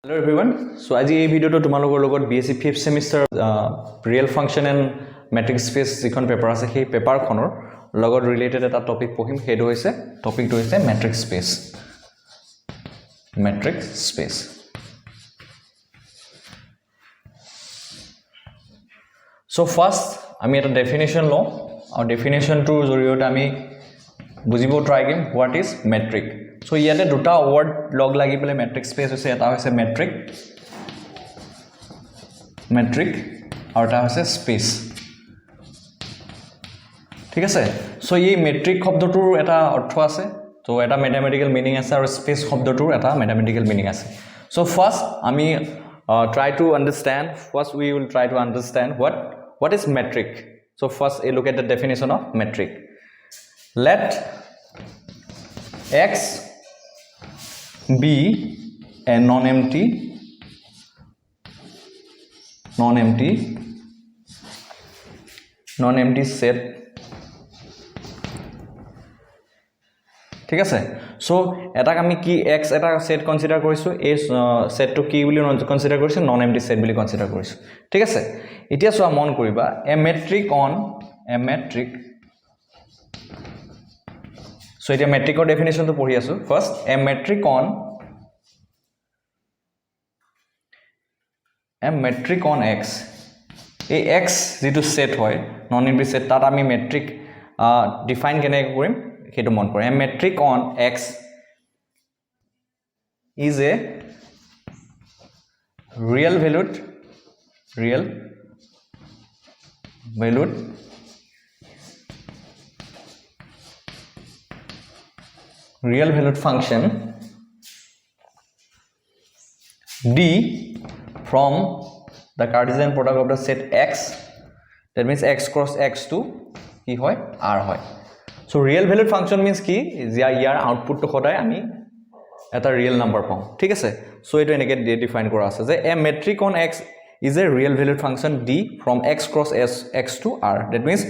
Hello everyone. So আজি এই ভিডিওটো তোমালোকৰ লগত BSc 5th semester real function and matrix space যিখন পেপাৰ আছে সেই পেপাৰখনৰ লগত ৰিলেটেড এটা টপিক পঢ়িম হেটো হৈছে টপিকটো হৈছে matrix space. Matrix space. So first আমি এটা definition লওঁ আৰু definition টোৰ জৰিয়তে আমি বুজিব ট্ৰাই কৰিম what is metric. So ইয়াতে দুটা ওয়াৰ্ড লগ লাগি পেলে মেট্ৰিক স্পেস হৈছে এটা হৈছে মেট্ৰিক আৰু এটা হৈছে স্পেস ঠিক আছে সো এই মেট্ৰিক শব্দটোৰ এটা অৰ্থ আছে তো এটা ম্যাথমেটিক্যাল মিনিং আছে আৰু স্পেস শব্দটোৰ এটা ম্যাথমেটিক্যাল মিনিং আছে সো ফার্স্ট আমি try to understand first we will try to understand what is metric. So first look at the definition of metric. Let x be a non-empty set ঠিক আছে so এটা আমি কি x এটা set consider কৰিছো এই সেটটো কি বুলি কনসিডাৰ কৰিছো নন এম্পটি সেট বুলি কনসিডাৰ কৰিছো ঠিক আছে এতিয়া সো মন কৰিবা a metric so এটা মেট্ৰিকৰ ডেফিনিশন তো পঢ়ি আছো first a metric on x এই x যেটো সেট হয় নন এম্পটি সেট তাত আমি মেট্ৰিক ডিফাইন কেনে কৰিম হেতু মন কৰে a metric on x is a real valued function d from the Cartesian product of the set x, that means x cross x to কি হয় r হয় so real valued function means কি ইয়াৰ output তো সদায় আমি এটা real number পাওঁ ঠিক আছে so এটো এনেকে ডিফাইন কৰা আছে যে a metric on x is a real valued function d from x cross x to r. That means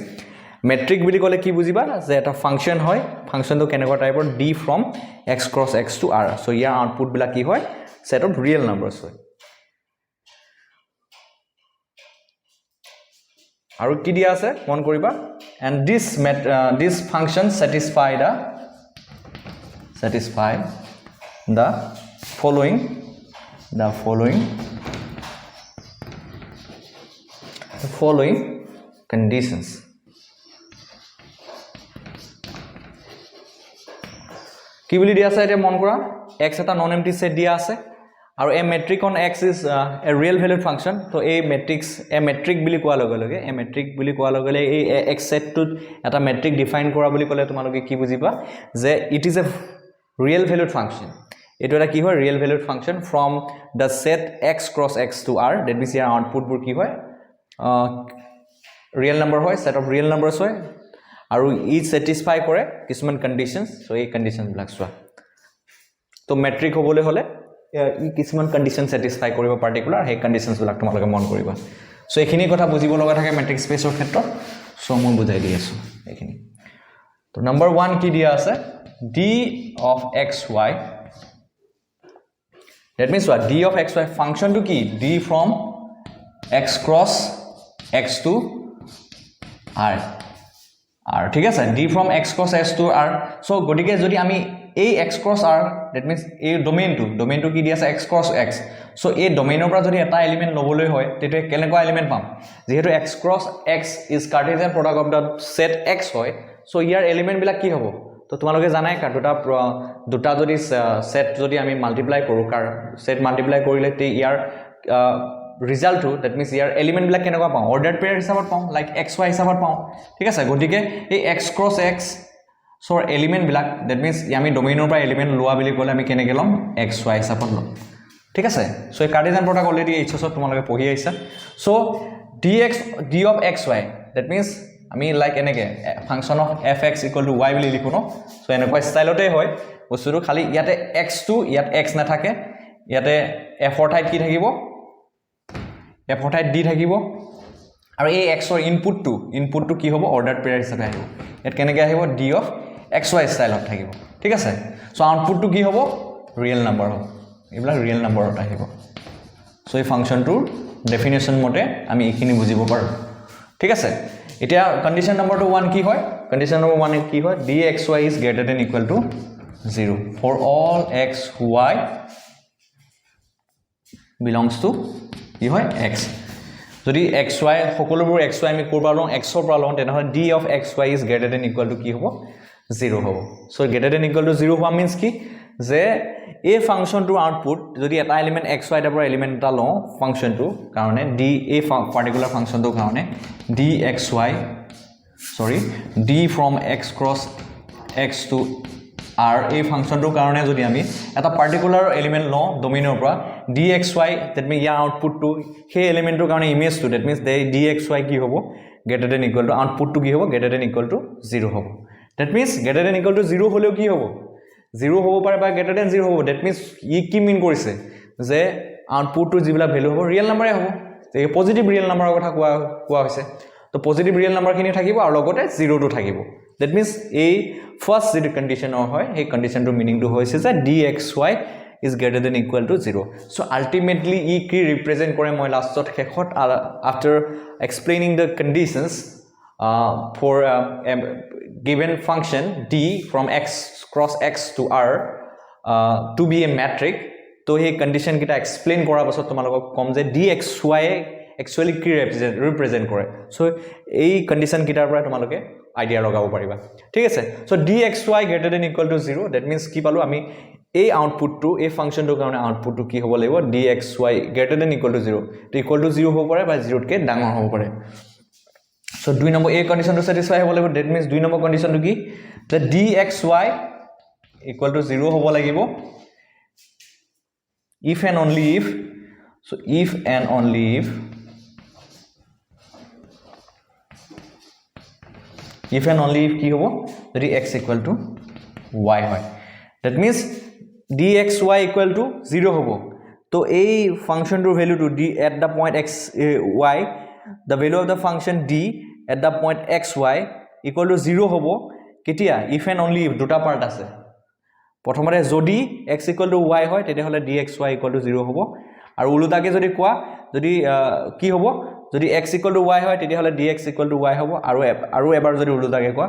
metric বুলি ক'লে কি বুজিবা যে এটা ফাংশন হয় ফাংশনটো কেনেকুৱা টাইপৰ d from x cross x to r so year output বিলা কি হয় set of real numbers হয় আৰু কি দিয়া আছে মন কৰিবা and this function satisfy the following conditions. কি বুলি দিয়া আছে এটা মন কৰা x এটা নন এম্পটি সেট দিয়া আছে আৰু a metric on x is a real valued function তো এই মেট্ৰিক্স a metric বুলি কোৱা লগে লগে a metric বুলি কোৱা লগে লগে এই x সেটটোত এটা মেট্ৰিক ডিফাইন কৰা বুলি ক'লে তোমালোকে কি বুজিবা যে it is a real valued function এটো এটা কি হয় real valued function from the set x cross x to r that means year output বোৰ কি হয় real number হয় set of real numbers হয় আৰু ই satisfy কৰে কিছুমান conditions so এই conditions বিলাক চোৱা তো মেট্ৰিক হ'বলৈ হলে ই কিছুমান condition satisfy কৰিব particular সেই conditions বিলাক তোমালোকে মন কৰিবা so এইখিনি কথা বুজিব লগা থাকে মেট্ৰিক স্পেচৰ ক্ষেত্ৰত so মই বুজাই দি আছো এইখিনি তো নম্বৰ 1 কি দিয়া আছে d of xy that means what d of xy function to কি d from x cross x to r ঠিক আছে d from x cross x to r so গটিকে যদি আমি এই x cross r that means এই ডোমেইনটো কি দি আছে x cross x so এই ডোমেইনৰ পৰা যদি এটা এলিমেন্ট লবলৈ হয় তেতে কেনেকুৱা এলিমেন্ট পাম যেহেতু x cross x is Cartesian product of the set x হয় so ইয়াৰ এলিমেন্ট বিলাক কি হ'ব তো তোমালোকে জানাই কা দুটা যদি সেট যদি আমি মাল্টিপ্লাই কৰো কাৰ সেট মাল্টিপ্লাই কৰিলে তে ইয়াৰ result to that means year element বিলাক কেনেকুৱা পাওঁ অৰ্ডাৰ পেয়াৰ হিচাপত পাওঁ লাইক xy হিচাপত পাওঁ ঠিক আছে গটিকে এই x cross x so element বিলাক that means আমি ডোমেইনৰ পৰা এলিমেন্ট লোৱা বুলি ক'লে আমি কেনেকৈ লম xy হিচাপত লম ঠিক আছে so এই কাৰ্টেছিয়ান প্ৰডাক্ট অলৰেডি HS ত তোমালোকে পঢ়ি আহিছা so d of xy that means আমি লাইক এনেকে ফাংশন অফ fx = y বুলি লিখো ন so এনেকুৱা ষ্টাইলতে হয় বস্তুটো খালি ইয়াতে x2 ইয়াত x না থাকে ইয়াতে f ৰ ঠাইত কি থাকিব f ৰ ঠাইত d থাকিব আৰু এই x ৰ ইনপুটটো কি হ'ব অৰ্ডাৰ পেয়াৰ হিচাপে আহিব ইয়াত কেনেকৈ আহিব d of xy ষ্টাইলত থাকিব ঠিক আছে সো আউটপুটটো কি হ'ব ৰিয়েল নাম্বাৰ হ'ব এইবিলাক ৰিয়েল নম্বৰত আহিব সো এই ফাংচনটোৰ ডেফিনেশ্যন মতে আমি এইখিনি বুজিব পাৰোঁ ঠিক আছে এতিয়া কন্ডিশন নম্বৰ 1 কি হয় কন্ডিশন নম্বৰ 1 কি হয় dxy is greater than equal to 0 for all x y belongs to কি হয় x যদি xy সকলোবোৰ xy আমি কৰবা লওঁ x ৰ পৰা লওঁ তেনেহলে d of xy is greater than equal to কি হ'ব 0 হ'ব so greater than equal to 0 হোৱা means কি যে এই ফাংচনটোৰ আউটপুট যদি এটা এলিমেন্ট xy এৰ পৰা এলিমেন্ট এটা লওঁ ফাংচনটো কাৰণে d এই পাৰ্টিকুলাৰ ফাংচনটোৰ কাৰণে d from x cross x to r এই ফাংচনটোৰ কাৰণে যদি আমি এটা পাৰ্টিকুলাৰ এলিমেন্ট লওঁ ডোমেইনৰ পৰা dxy that means ইয়াৰ আউটপুটটো সেই এলিমেন্টৰ কাৰণে ইমেজটো that means dxy কি হ'ব greater than equal to আউটপুটটো কি হ'ব greater than equal to 0 হ'ব that means greater than equal to 0 হলেও কি হ'ব 0 হ'ব পাৰে বা greater than 0 হ'ব that means ই কি মিন কৰিছে যে আউটপুটটো যিবিলা ভ্যালু হ'ব ৰিয়েল নম্বৰে হ'ব এই পজিটিভ ৰিয়েল নম্বৰৰ কথা কোৱা হৈছে তো পজিটিভ ৰিয়েল নম্বৰ খিনি থাকিব আৰু লগতে 0 টো থাকিব that means এই ফাৰ্স্ট যেটো কন্ডিশন হয় এই কন্ডিশনটোৰ মিনিংটো হৈছে যে dxy is greater than equal to 0 so ultimately ই কি ৰিপ্ৰেজেন্ট কৰে মই লাষ্টত শেষত after explaining the conditions for a given function d from x cross x to r to be a metric to he condition kita explain kora pasot tomalok kom je dxy actually কি represent কৰে so এই condition kitar পৰা তোমালোকে idea লগাব পাৰিবা ঠিক আছে so dxy greater than equal to 0 that means কি পালো আমি এই আউটপুটটো এই ফাংচনটোৰ কাৰণে আউটপুটটো কি হ'ব লাগিব dxy greater than equal to 0 to equal to 0 হ'ব পাৰে বা 0 তকে ডাঙৰ হ'ব পাৰে so 2 নম্বৰ এই কন্ডিশনটো satisfy হ'ব লাগিব that means 2 নম্বৰ কন্ডিশনটো কি that dxy equal to 0 হ'ব লাগিব if and only if so if and only if কি হ'ব যদি x equal to y হয় that means dxy equal to 0 হ'ব তো এই ফাংচনটোৰ ভ্যালুটো d at the point x y the value of the function d at the point xy equal to 0 হ'ব কেতিয়া if and only if দুটা part আছে প্ৰথমতে যদি x equal to y হয় তেতিয়াহলে dxy equal to 0 হ'ব আৰু উলটাকে যদি কোৱা যদি কি হ'ব যদি x equal to y হয় তেতিয়াহলে dx equal to y হ'ব আৰু এবাৰ যদি উলটাকে কোৱা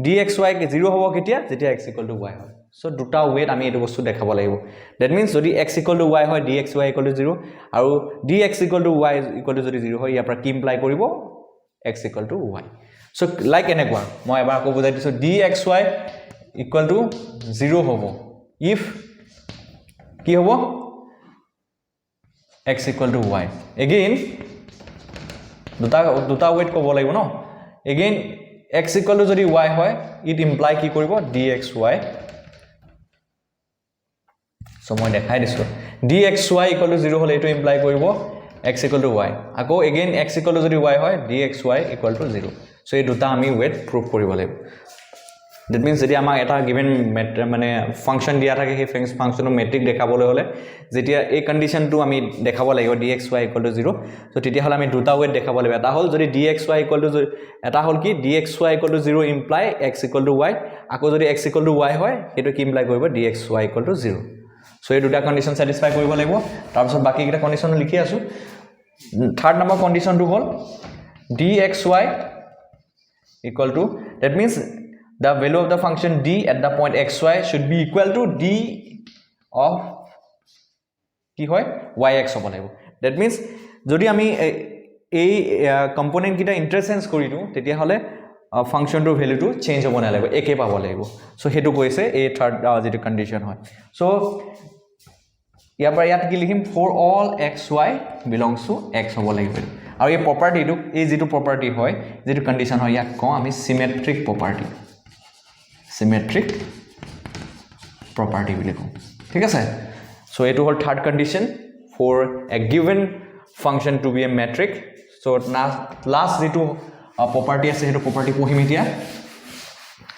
dxy 0 হ'ব কেতিয়া যেতিয়া x equal to y হয় সো দুটা ওয়েট আমি এটো বস্তু দেখাব লাগিব that means যদি x equal to y হয় dxy equal to 0 আৰু dx equal to y equal to যদি 0 হয় ইয়াৰ পৰা কি ইমপ্লাই কৰিব x equal to y so like এনেকুৱা মই এবাৰ আকৌ বুজাই দিছো dxy equal to 0 হ'ব if কি হ'ব x equal to y again দুটা ওয়েট কব লাগিব ন again x equal to যদি y হয় it imply কি কৰিব dxy so মই দেখাই দিছো dxy equal to 0 হলে এটো ইমপ্লাই কৰিব x equal to y আকৌ again x equal to যদি y হয় dxy equal to 0 so এই দুটা আমি ওয়েট প্রুফ কৰিব লাগিব that means যদি আমাক এটা গিভেন মানে ফাংশন দিয়া থাকে সেই ফাংশনৰ মেট্ৰিক দেখাবলৈ হলে যেতিয়া এই কন্ডিশনটো আমি দেখাব লাগিব dxy equal to 0 so তেতিয়া হলে আমি দুটা ওয়েট দেখাব লাগিব এটা হল যদি dxy equal to এটা হল কি dxy equal to 0 imply x equal to y আকৌ যদি x equal to y হয় এটো কি ইমপ্লাই কৰিব dxy equal to 0 so এই দুটা কন্ডিশন স্যাটিসফাই কৰিব লাগিব তাৰ পিছত বাকি কিটা কন্ডিশন লিখি আছো থাৰ্ড নম্বৰ কন্ডিশনটো হল dxy equal to that means the value of the function d at the point xy should be equal to d of কি হয় yx হ'ব লাগিব that means যদি আমি এই কম্পোনেন্ট কিটা ইন্টারচেঞ্জ কৰি দিও তেতিয়া হলে ফাংশনটোৰ ভ্যালুটো চেঞ্জ হ'ব না লাগিব একে পাব লাগিব সো হেতু কৈছে এই থাৰ্ড যেটো কন্ডিশন হয় সো ইয়াত কি লিখিম for all xy belongs to x হ'ব লাগিব আৰু এই প্ৰপাৰ্টিটো এই যেটো প্ৰপাৰ্টি হয় যেটো কন্ডিশন হয় ইয়াক কওঁ আমি সিমেট্ৰিক property বুলি কওঁ ঠিক আছে সো এটো হল third condition for a given function to be a metric so last যেটো property আছে হেতু property পঢ়িম এতিয়া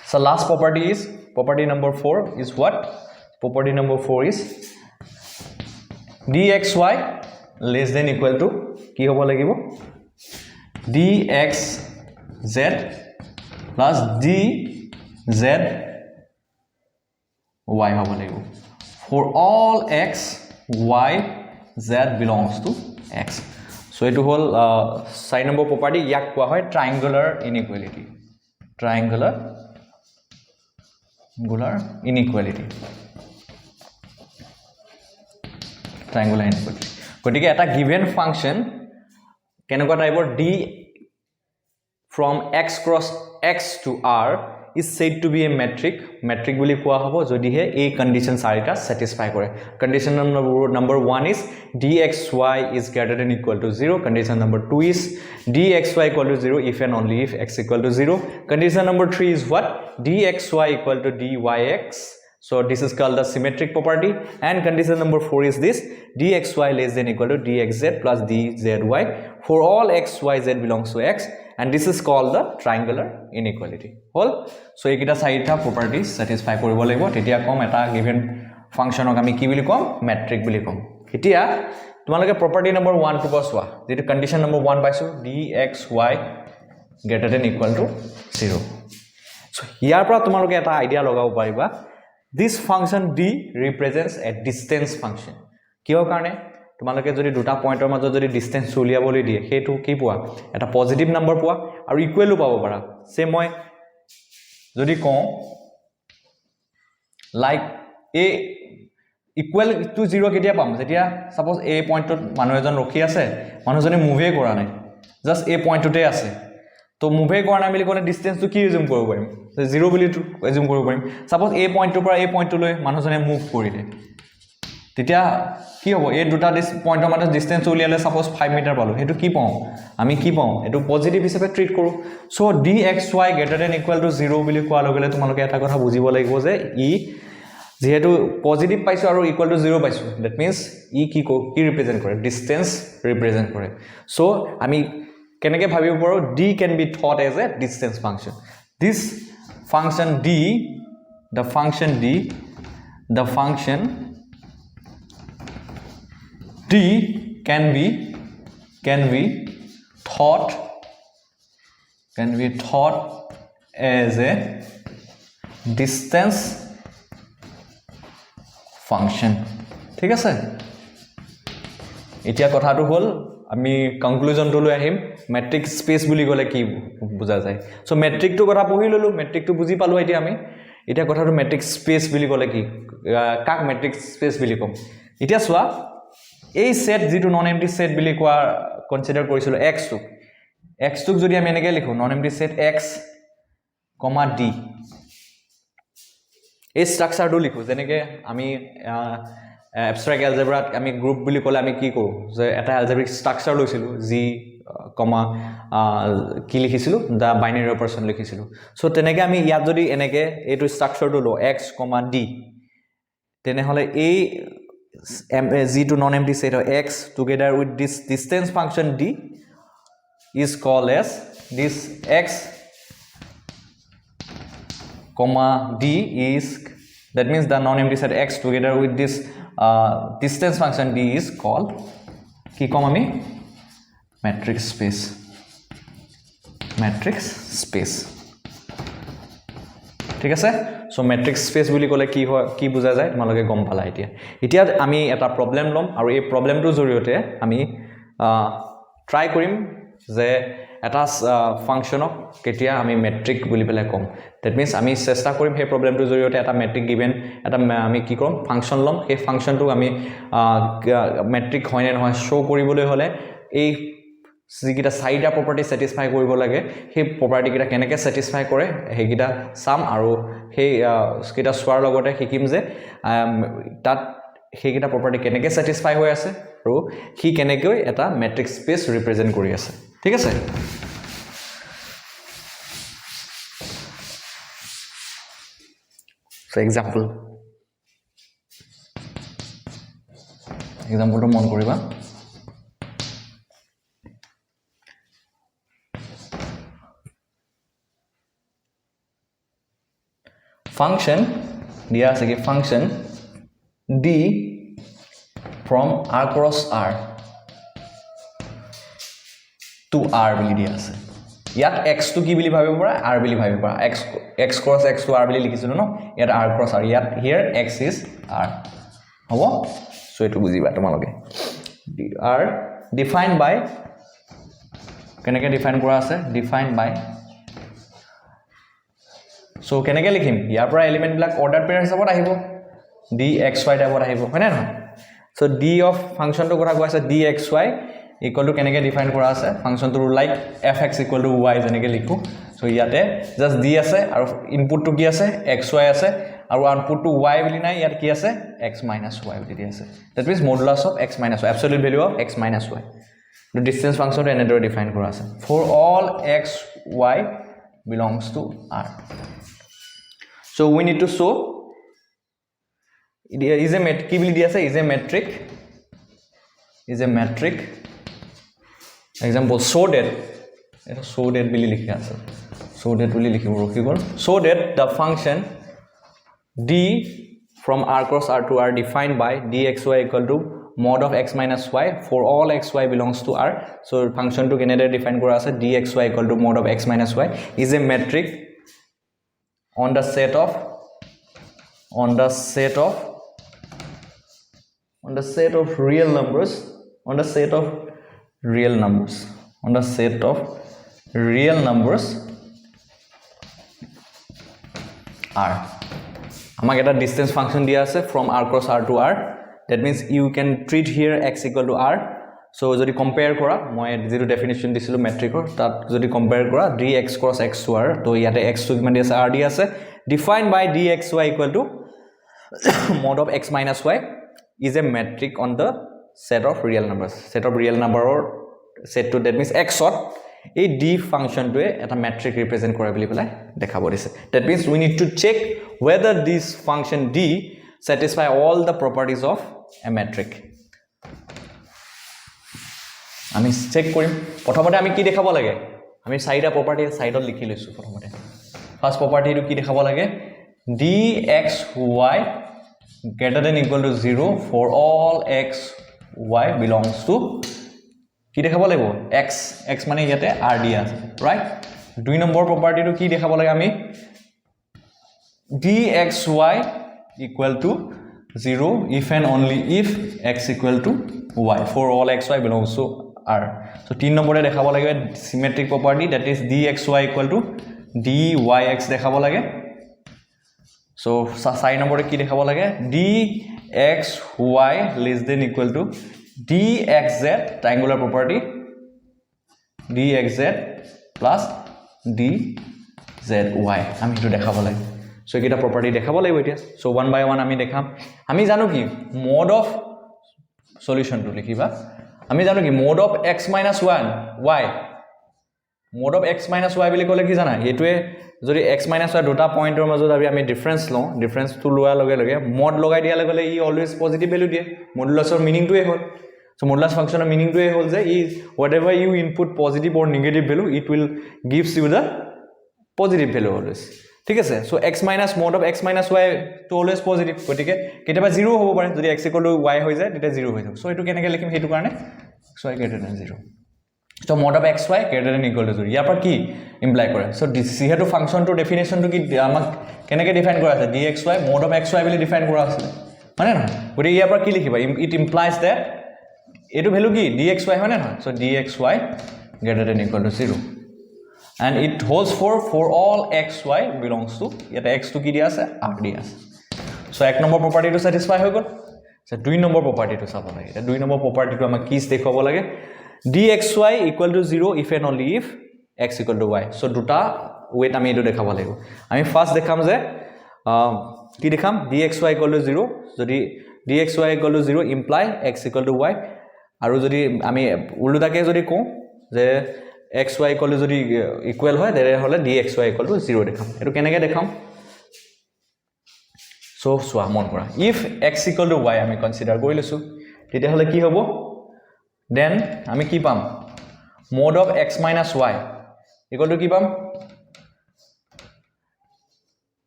so last property is property number 4 is what property number 4 is dxy less than equal to কি হ'ব লাগিব dxz plus dz y হ'ব লাগিব for all x y z belongs to x. So it whole 4 number property yak koa hoy triangular inequality. Triangular inequality. Triangular inequality. গতিকে এটা given function কেনেকুৱা টাইপৰ d from x cross x to r is said to be a metric বুলি কোৱা হ'ব যদিহে এই condition চাৰিটা satisfy কৰে condition number 1 is dxy is greater than equal to 0 condition number 2 is dxy equal to 0 if and only if x equal to 0 condition number 3 is what dxy equal to dyx. So this is called the symmetric property, and condition number 4 is this dxy less than equal to dxz plus dzy for all x y z belongs to x, and this is called the triangular inequality. Whole so ekita saita properties satisfy koribo lagibo tetia kom eta given function ok ami ki bili kom metric bili kom. Etia tumaloke property number 1 to paswa jetu condition number 1 paisu dxy greater than equal to 0. So here pra tumaloke eta idea lagabo pariba this function d represents a distance function. কিয় কাৰণে তোমালোকে যদি দুটা পইণ্টৰ মাজত যদি distance উলিয়াবলৈ দিয়ে হেতু কি পোৱা এটা পজিটিভ নম্বৰ পোৱা আৰু ইকুৱেলো পাব পাৰা সে মই যদি কওঁ লাইক a ইকুৱেল টু 0 কেতিয়া পাম যেতিয়া সাপোজ a পইণ্টত মানুহ এজন ৰখি আছে মানুহজনে মুভে কৰা নাই জাস্ট a পইণ্টতে আছে তো মুভে কৰা নাই বুলি ক'লে ডিসটেন্সটো কি এজুম কৰিব পাৰিম 0 বুলি এজুম কৰিব পাৰিম সাপোজ a পইণ্টৰ পৰা a পইণ্টলৈ মানুহজনে মুভ কৰিলে তেতিয়া কি হ'ব এই দুটা পইণ্টৰ মাজত ডিসটেন্স উলিয়ালে সাপোজ 5 মিটাৰ পালো হেতু কি পাও আমি কি পাও এটো পজিটিভ হিচাপে ট্ৰিট কৰো so dxy greater than equal to 0 বুলি কোৱা লগলে তোমালোকে এটা কথা বুজিব লাগিব যে ই যেহেতু পজিটিভ পাইছো আৰু ইকুৱেল টু 0 পাইছো দ্যাট মিন্স ই কি ৰিপ্ৰেজেন্ট কৰে ডিসটেন্স ৰিপ্ৰেজেন্ট কৰে সো আমি কেনেকে ভাবিব পাৰো d can be thought as a distance function. This function d the function d can be thought as a distance function. ঠিক আছে এতিয়া কথাটো হল আমি কনক্লুজন টো লৈ আহিম মেট্ৰিক স্পেস বুলি গলে কি বুজা যায় সো মেট্ৰিক টো কথা পঢ়ি ললো মেট্ৰিক টো বুজি পালো এতিয়া আমি এতিয়া কথাটো মেট্ৰিক স্পেস বুলি গলে কি কাক মেট্ৰিক স্পেস বুলি কম এতিয়া সোৱা এই সেট যেটো নন এম্পটি সেট বুলি কোৱা কনসিডাৰ কৰিছিল x টোক যদি আমি এনেকৈ লিখো non empty set x, d এই স্ট্ৰাকচাৰটো লিখো যেনেকৈ আমি abstract algebra আমি গ্ৰুপ বুলি ক'লে আমি কি কৰো যে এটা algebraic স্ট্ৰাকচাৰ লৈছিলো g, কি লিখিছিলো দা বাইনাৰি অপাৰেচন লিখিছিলো সো তেনেকৈ আমি ইয়াত যদি এনেকৈ এইটো স্ট্ৰাকচাৰটো লো x, d তেনেহলে এই g to non empty set of x together with this distance function d is called as this x, d is that means the non empty set x together with this distance function d is called ki kom ami matrix space ঠিক আছে so matrix space বুলি ক'লে কি বুজা যায় তোমালোকে গম পালা এতিয়া আমি এটা প্ৰবলেম লম আৰু এই প্ৰবলেমটোৰ জৰিয়তে আমি ট্ৰাই কৰিম যে এটা ফাংশনক কেতিয়া আমি মেট্ৰিক বুলি পেলাই কম দ্যাট মিন্স আমি চেষ্টা কৰিম সেই প্ৰবলেমটোৰ জৰিয়তে এটা মেট্ৰিক গিভেন এটা আমি কি কৰিম ফাংশন লম সেই ফাংশনটো আমি মেট্ৰিক হয় নে নহয় শো কৰিবলৈ হলে এই যিকিটা চাৰিটা প্ৰপাৰ্টি স্যাটিসফাই কৰিব লাগে সেই প্ৰপাৰ্টি কিটা কেনেকৈ স্যাটিসফাই কৰে হেকিটা সাম আৰু সেই কিটা সোৱাৰ লগতে শিকিম যে তাত হেকিটা প্ৰপাৰ্টি কেনেকৈ স্যাটিসফাই হৈ আছে আৰু কি কেনেকৈ এটা মেট্ৰিক্স স্পেস ৰিপ্ৰেজেন্ট কৰি আছে ঠিক আছে সো এক্সাম্পলটো মন কৰিবা function dia ase ki function d from r cross r to r bili dia ase yat x to ki bili bhabibo para r bili bhabibo para x cross x to r bili likhisilo no yat r cross r yat here x is r hobo so এটো বুজিবা তোমালোকে are defined by কেনেকে define কৰা আছে defined by so কেনেকে লিখিম ইয়াৰ পৰা element বিলাক অৰ্ডাৰ পেয়াৰ হিচাপত আহিব dxy টাইপত আহিব হয় না সো d অফ ফাংশনটো কথা কোৱা আছে dxy equal to কেনেকে ডিফাইন কৰা আছে ফাংশনটো like fx equal to y যেনেকে লিখো সো ইয়াতে জাস্ট d আছে আৰু ইনপুটটো কি আছে xy আছে আৰু আউটপুটটো y বুলি নাই ইয়াত কি আছে x - y বুলি দি আছে that means modulus of x - y absolute value of x - y the distance function to another define কৰা আছে for all x y belongs to R so we need to show it is a metric কি বুলি দি আছে is a metric example so that এটা so that বুলি লিখা আছে so that বুলি লিখিব ৰখি গল so that the function d from R cross R to R defined by dxy equal to mod of x minus y for all xy belongs to R so function to kenede define kora ase dxy equal to mod of x minus y is a metric on the set of real numbers R আমাক এটা distance function দিয়া আছে from R cross R to R that means you can treat here x equal to R so যদি compare কৰা মই যেটো definition দিছিলো মেট্ৰিকৰ তাত যদি compare কৰা dx cross x to R তো ইয়াতে x to কিমান দি আছে R দি আছে defined by dxy equal to mod of x minus y is a metric on the set of real numbers or set to that means x ত এই d function to eta metric represent kore boli pelai dekhabo dise that means we need to check whether this function d satisfy all the properties of a metric ami check korim prothomote ami ki dekhabo lage ami saida property side ot likhi loisu prothomote first property to ki dekhabo lage dxy greater than equal to 0 for all x y belongs to কি দেখাব লাগিব x মানে ইয়াতে r দি আছে right দুই number প্ৰপাৰ্টিটো কি দেখাব লাগে আমি dxy equal to 0 if and only if x equal to y for all xy belongs to R so 3 নম্বৰে দেখাব লাগে symmetric property that is dxy equal to dyx দেখাব লাগে so 4 নম্বৰে কি দেখাব লাগে dxy less than equal to dxz triangular property dxz plus dzy আমি এটো দেখাব লাগে সো এটা property দেখাব লাগিব এতিয়া সো 1 by 1 আমি দেখাম আমি জানো কি mode of solution to লিখিবা আমি জানো কি mode of x minus 1 y mode of x minus y বুলি কলে কি জানা এটোৱে যদি x minus y দুটা পইণ্টৰ মাজত আমি ডিফাৰেন্স লওঁ ডিফাৰেন্স টু লোৱাৰ লগে লগে mod লগাই দিয়া লগে ই অলৱেজ পজিটিভ ভ্যালু দিয়ে মডুলাছৰ মিনিংটোৱে হ'ল so modulus function meaning to hold say is whatever you input positive or negative value it will gives you the positive value always ঠিক আছে so x minus mod of x minus y to always positive গটিকে কেতিয়াবা 0 হ'ব পাৰে যদি x equal to y হৈ যায় তেতিয়া 0 হৈ যাব so এটো কেনেকৈ লিখিম হেতু কাৰণে xy greater than 0 so mod of xy greater than equal to 0 ইয়াৰ পৰা কি ইমপ্লাই কৰে so যিহেতু ফাংচনটো ডেফিনেশনটো কি আমাক কেনেকৈ ডিফাইন কৰা আছে dxy mod of xy বুলি ডিফাইন কৰা আছে মানে নহয় গটি ইয়াৰ পৰা কি লিখিবা it implies that এটো ভ্যালু কি dxy হয় না so dxy greater than equal to 0 and it holds for all xy belongs to এটা x to কি দিয়া আছে r দিয়া আছে so এক নম্বৰ property to satisfy হৈ গল so দুই নম্বৰ property to চাব লাগে এটা দুই নম্বৰ property to আমাক কি দেখাব লাগে dxy equal to 0 if and only if x equal to y so দুটা ওয়েট আমি এটো দেখাব লাগিব আমি ফার্স্ট দেখাম যে কি দেখাম dxy equal to 0 যদি dxy equal to 0 imply x equal to y আৰু যদি আমি উল্টাকে যদি কও যে xy equal to যদি ইকুয়াল হয় তেৰে হলে dxy equal to 0 দেখাম এটো কেনেকৈ দেখাম সো সোয়া মন কৰা if x equal to y আমি কনসিডাৰ কৰি লৈছো তেতিয়া হলে কি হ'ব দেন আমি কি পাম mod of x minus y equal to কি পাম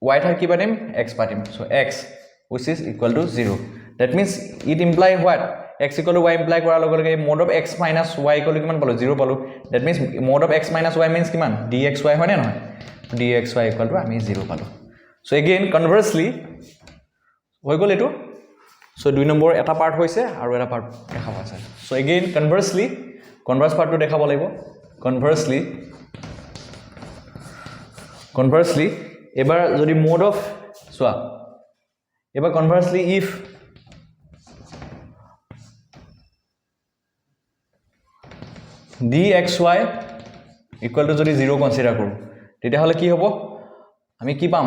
y থাৰ কি পাতিম x পাতিম so x which is equal to 0 that means it imply what x equal to y imply কৰা লগে লগে mod of x minus y equal to কিমান পালো 0 পালো that means mod of x minus y means কিমান dxy হয় নে নহয় dxy equal to আমি 0 পালো so again conversely হৈ গল এটো সো 2 নম্বৰ এটা পাৰ্ট হৈছে আৰু এটা পাৰ্ট দেখাব আছে সো এগেইন কনভাৰ্সলি কনভাৰ্স পাৰ্টটো দেখাব লাগিব কনভাৰ্সলি এবাৰ যদি মোড অফ সোৱা এবাৰ কনভাৰ্সলি ইফ dxy equal to যদি 0 কনসিডাৰ কৰো তেতিয়া হলে কি হ'ব আমি কি পাম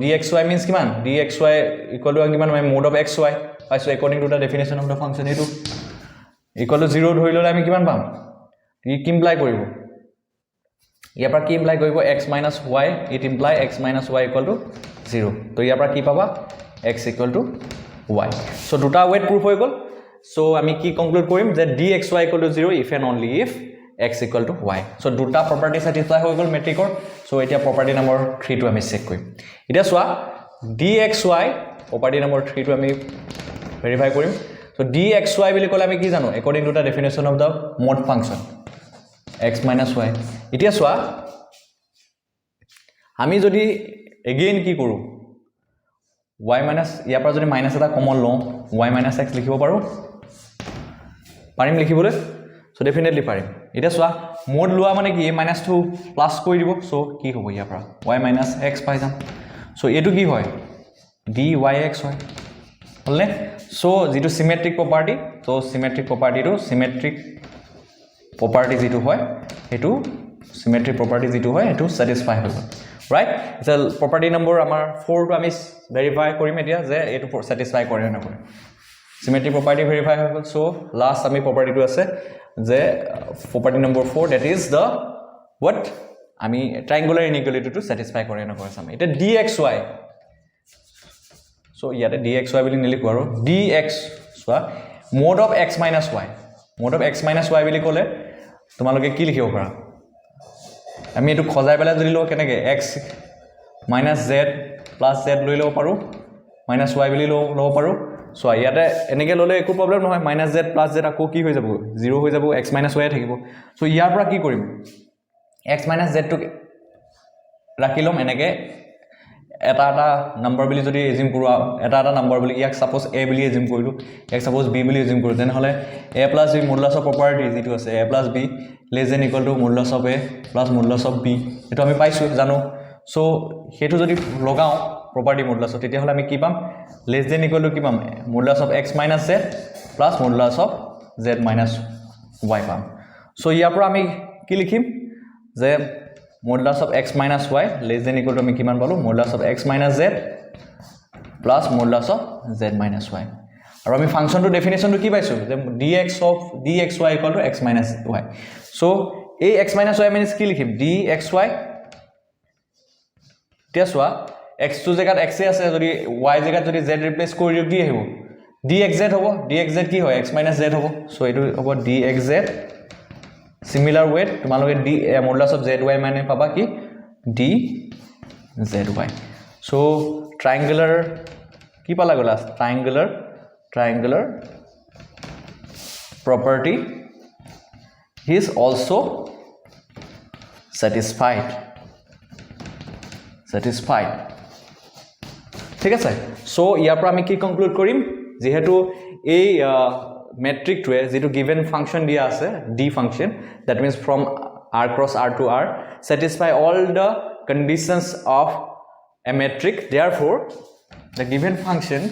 dxy means কিমান dxy equal to কিমান মানে mode of xy পাইছো according to the definition of the function এটো equal to 0 ধৰি ললে আমি কিমান পাম ই কি ইমপ্লাই কৰিব ইয়াৰ পৰা কি ইমপ্লাই কৰিব x - y it imply x - y equal to 0 তো ইয়াৰ পৰা কি পাবা x equal to y so দুটা ওয়েট প্ৰুফ হৈ গল so আমি কি কনক্লুড কৰিম যে dxy equal to 0 if and only if x equal to y so দুটা প্ৰপাৰ্টি satisfy হৈ গল মেট্ৰিকৰ so এতিয়া প্ৰপাৰ্টি নম্বৰ 3 টো আমি চেক কৰিম এতিয়া সোৱা dxy প্ৰপাৰ্টি নম্বৰ 3 টো আমি ভেৰিফাই কৰিম so dxy বুলি ক'লে আমি কি জানো according to the definition of the mode function x - y এতিয়া সোৱা আমি যদি again কি কৰো y minus ইয়াৰ পৰা যদি মাইনাস এটা কমন লওঁ y minus x লিখিব পাৰো পাৰিম লিখিবলৈ সো ডেফিনেটলি পাৰিম এটা সোৱা মোড লোৱা মানে কি মাইনাস টু প্লাস কৰি দিব সো কি হ'ব ইয়াৰ পৰা y minus x পাই যাম সো এটো কি হয় dyx হয় হলনে সো যেটো সিমেট্ৰিক প্ৰপাৰ্টি তো সিমেট্ৰিক প্ৰপাৰ্টিটো সিমেট্ৰিক প্ৰপাৰ্টি যেটো হয় এটো সিমেট্ৰিক প্ৰপাৰ্টি যেটো হয় এটো স্যাটিসফাই হৈ গল right so property number আমাৰ 4 টো আমি ভেৰিফাই কৰিম এতিয়া যে এটো স্যাটিসফাই কৰে না কৰে symmetry property verify হৈ গল so last আমি property টো আছে যে property number 4 that is the what আমি triangular inequality টো satisfy কৰে না কৰে সামে এটা dxy so ইয়াতে dxy বুলি নিলিখো আৰু dx সোৱা mode of x - y mode of x - y বুলি ক'লে তোমালোকে কি লিখিব পাৰা আমি এটো খজাই পেলাই যদি লও কেনেকে x - z + z লৈ লও পাৰো - y বুলি লও পাৰো সো ইয়াতে এনেকে ললে একো প্ৰবলেম নহয় -z + z আকৌ কি হৈ যাব 0 হৈ যাব x - y থাকিব সো ইয়াৰ পৰা কি কৰিম x - z টো ৰাখিলম এনেকে এটা নম্বৰ বুলি যদি এজিউম কৰো এটা নম্বৰ বুলি ইয়াক সাপোজ a বুলি এজিউম কৰিলো ইয়াক সাপোজ b বুলি এজিউম কৰো তেনে হলে a + b modulus of property যেটো আছে a + b less than equal to modulus of a plus modulus of b এটো আমি পাইছো জানো সো হেতু যদি লগাও property modulus তেতিয়া হলে আমি কি পাম less than equal to কি পাম modulus of x minus z plus modulus of z minus y পাম সো ইয়াৰ পৰা আমি কি লিখিম যে modulus of x minus y less than equal to আমি কিমান পালো modulus of x minus z plus modulus of z minus y আৰু আমি ফাংচনটো ডেফিনিশনটো কি পাইছো যে dxy equal to x minus y so এই x minus y means কি লিখিম dxy তেছৱা x টু জায়গাত x আছে যদি y জায়গাত যদি z ৰিপ্লেস কৰি দিও কি আহিব dxz হ'ব dxz কি হয় x - z হ'ব সো এটো হ'ব dxz সিমিলার ওয়েট তোমালোকে d মডুলাস অফ zy মানে পাবা কি dzy সো ট্রায়াঙ্গুলার কি পালা গলা triangular property is also satisfied ঠিক আছে সো ইয়াৰ পৰা আমি কি কনক্লুড কৰিম যেহেতু এই মেট্ৰিক টোৱে যেটো গিভেন ফাংচন দিয়া আছে d function that means from r cross r to r satisfy all the conditions of a metric therefore the given function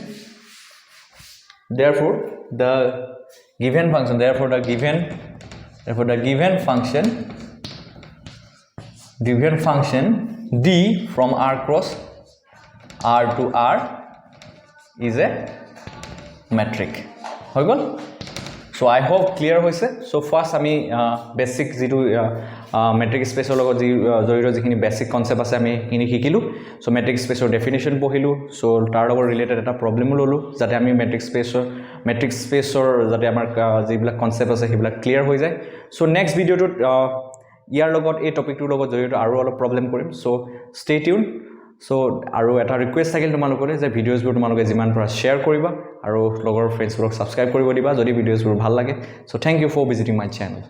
d from r cross r to r is a metric হৈ গল so I hope clear hoise so first ami basic jitu metric space or logot jorito jikhini basic concept ase ami ini hikilu so metric space or definition pohilu so tar logot related eta problem lolu jate ami metric space or jate amar jibla concept ase hibla clear hoi jay so next video to ইয়াৰ লগত এই টপিকটোৰ লগত জড়িত আৰু অলপ problem কৰিম so stay tune so আৰু এটা request থাকিল তোমালোকৰ যে ভিডিওছবোৰ তোমালোকে যিমান পৰা শেয়াৰ কৰিবা আৰু লগৰ ফ্ৰেণ্ডছবোৰক সাবস্ক্ৰাইব কৰিব দিবা যদি ভিডিওছবোৰ ভাল লাগে so thank you for visiting my channel